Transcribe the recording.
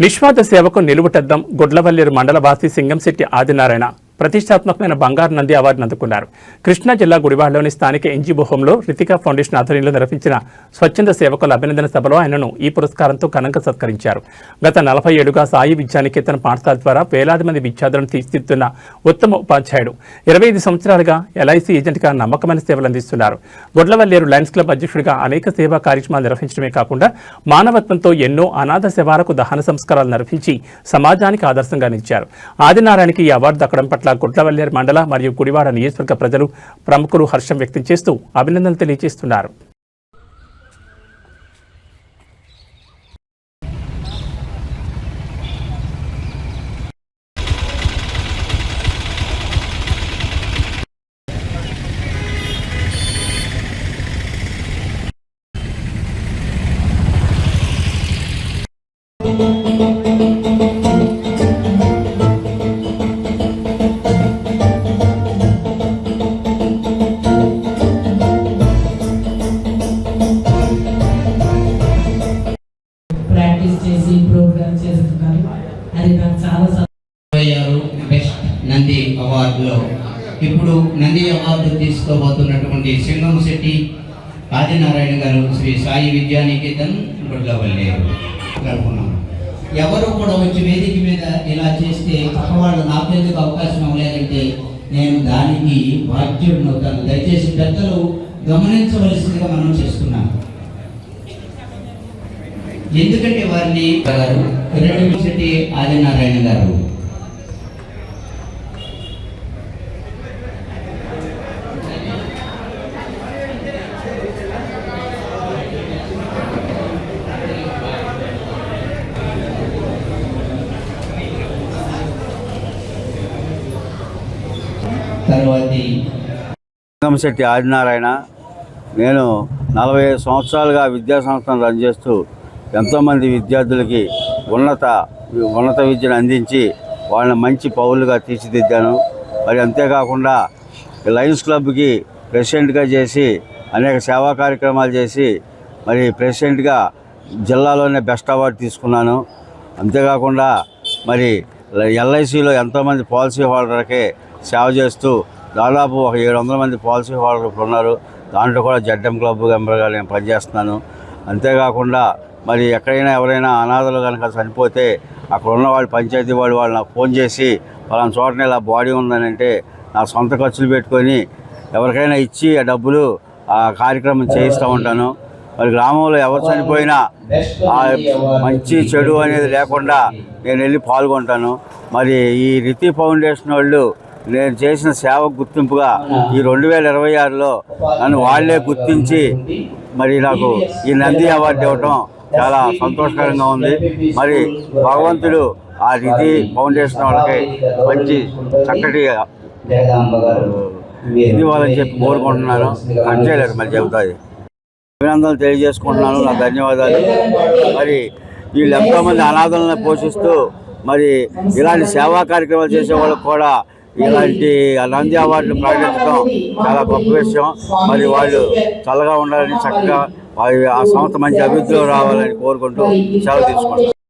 నిస్వార్థ సేవకు నిలువుటద్దం గుడ్లవల్లేరు మండల వాసి సింగంశెట్టి ఆదినారాయణ ప్రతిష్టాత్మకమైన బంగారు నంది అవార్డును అందుకున్నారు. కృష్ణా జిల్లా గుడివాడలోని స్థానిక ఎన్జీఓ హోంలో రితికా ఫౌండేషన్ ఆధ్వర్యంలో నిర్వహించిన స్వచ్ఛంద సేవకుల అభినందన సభలో ఆయనను ఈ పురస్కారంతో ఘనంగా సత్కరించారు. గత 40 ఏళ్లుగా సాయి విద్యానికేతన పాఠశాల ద్వారా వేలాది మంది విద్యార్థులను తీర్చిదిద్దుతున్న ఉత్తమ ఉపాధ్యాయుడు. 25 సంవత్సరాలుగా ఎల్ఐసి ఏజెంట్గా నమ్మకమైన సేవలు అందిస్తున్నారు. గుడ్లవల్లేరు లయన్స్ క్లబ్ అధ్యక్షుడిగా అనేక సేవా కార్యక్రమాలు నిర్వహించడమే కాకుండా మానవత్వంతో ఎన్నో అనాథ శవాలకు దహన సంస్కారాలు నిర్వహించి సమాజానికి ఆదర్శంగా నిలిచారు. ఆదినారాయణకి ఈ అవార్డు దక్కడం పట్ల గుడ్లవల్లేరు మండల మరియు గుడివాడ నియోజకవర్గ ప్రజలు ప్రముఖులు హర్షం వ్యక్తం చేస్తూ అభినందనలు తెలియజేస్తున్నారు. బెస్ట్ నంది అవార్డులో ఇప్పుడు నంది అవార్డు తీసుకోబోతున్నటువంటి సింగంశెట్టి ఆదినారాయణ గారు శ్రీ సాయి విద్యానికేతన్ గుడ్లవల్లేరు. ఎవరు కూడా వచ్చి వేదిక మీద ఇలా చేస్తే పక్కవాళ్ళు నాకెందుకు అవకాశం అవ్వలేదంటే నేను దానికి బాధ్యుడిని అవుతాను. దయచేసి పెద్దలు గమనించవలసిందిగా మనం చేస్తున్నాం. ఎందుకంటే వారిని గారు సింగంశెట్టి ఆదినారాయణ గారు సింగంశెట్టి ఆదినారాయణ. నేను 45 సంవత్సరాలుగా విద్యా సంస్థను రన్ చేస్తూ ఎంతోమంది విద్యార్థులకి ఉన్నత విద్యను అందించి వాళ్ళని మంచి పౌరులుగా తీర్చిదిద్దాను. మరి అంతేకాకుండా లయన్స్ క్లబ్కి ప్రెసిడెంట్గా చేసి అనేక సేవా కార్యక్రమాలు చేసి మరి ప్రెసిడెంట్గా జిల్లాలోనే బెస్ట్ అవార్డు తీసుకున్నాను. అంతేకాకుండా మరి ఎల్ఐసిలో ఎంతోమంది పాలసీ హోల్డర్కి సేవ చేస్తూ దాదాపు ఒక 700 మంది పాలసీ హోల్డర్లు ఉన్నారు. దాంట్లో కూడా జడ్ఎం క్లబ్ మెంబర్గా నేను పనిచేస్తున్నాను. అంతేకాకుండా మరి ఎక్కడైనా ఎవరైనా అనాథలు కనుక చనిపోతే అక్కడ ఉన్న వాళ్ళు పంచాయతీ వాళ్ళు నాకు ఫోన్ చేసి పలానా చోటనే ఇలా బాడీ ఉందని అంటే నా సొంత ఖర్చులు పెట్టుకొని ఎవరికైనా ఇచ్చి ఆ డబ్బులు ఆ కార్యక్రమం చేయిస్తూ ఉంటాను. మరి గ్రామంలో ఎవరు చనిపోయినా మంచి చెడు అనేది లేకుండా నేను వెళ్ళి పాల్గొంటాను. మరి ఈ రితి ఫౌండేషన్ వాళ్ళు నేను చేసిన సేవకు గుర్తింపుగా ఈ 2026లో నన్ను వాళ్లే గుర్తించి మరి నాకు ఈ నంది అవార్డు ఇవ్వటం చాలా సంతోషకరంగా ఉంది. మరి భగవంతుడు ఆ రితి ఫౌండేషన్ వాళ్ళకి మంచి చక్కటి ఇది వాళ్ళని చెప్పి కోరుకుంటున్నాను. కట్ చేయలేరు మరి చెబుతుంది. అభినందనలు తెలియజేసుకుంటున్నాను. నా ధన్యవాదాలు. మరి వీళ్ళు ఎంతోమంది అనాథలను పోషిస్తూ మరి ఇలాంటి సేవా కార్యక్రమాలు చేసే వాళ్ళకు కూడా ఇలాంటి నంది అవార్డులు ప్రకటించడం చాలా గొప్ప విషయం. మరి వాళ్ళు చల్లగా ఉండాలని చక్కగా ఆ సంస్థ మంచి అభివృద్ధిలో రావాలని కోరుకుంటూ సెలవు తీసుకుంటారు.